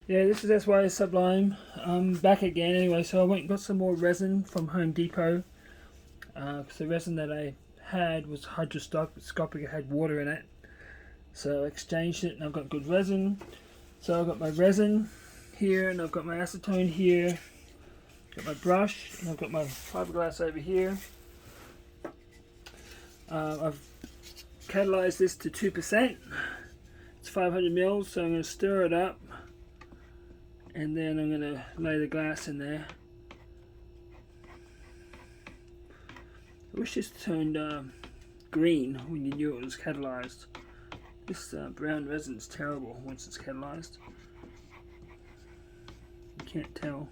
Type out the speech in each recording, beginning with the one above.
Yeah, this is SY Sublime. Back again anyway, so I went and got some more resin from Home Depot. Because the resin that I had was hydroscopic, it had water in it. So I exchanged it and I've got good resin. So I've got my resin here and I've got my acetone here. Got my brush and I've got my fiberglass over here. I've catalyzed this to 2%. It's 500 mils, so I'm going to stir it up. And then I'm going to lay the glass in there. I wish this turned green when you knew it was catalyzed. This brown resin is terrible once it's catalyzed. You can't tell.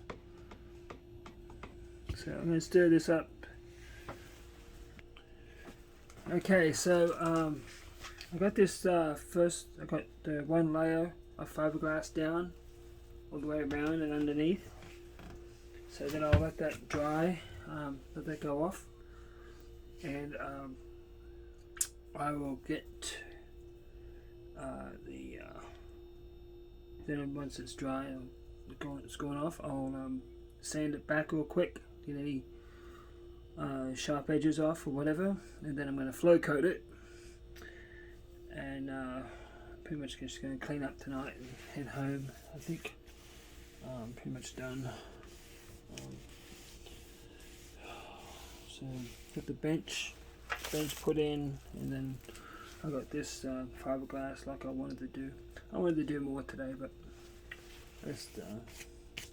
So I'm going to stir this up. Okay, so I got this first, I got the one layer of fiberglass down all the way around and underneath. So then I'll let that dry, let that go off. And I will get then once it's dry and it's going off, I'll sand it back real quick, get any sharp edges off or whatever, and then I'm going to flow coat it, and pretty much just going to clean up tonight and head home. I think I'm pretty much done. So got the bench put in, and then I got this fiberglass like I wanted to do. I wanted to do more today, but it's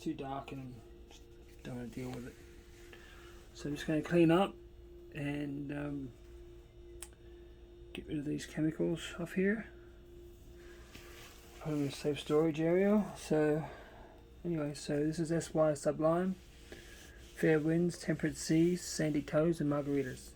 too dark and just don't want to deal with it. So I'm just going to clean up and get rid of these chemicals off here. Put them in a safe storage area. So anyway, so this is SY Sublime. Fair winds, temperate seas, sandy toes and margaritas.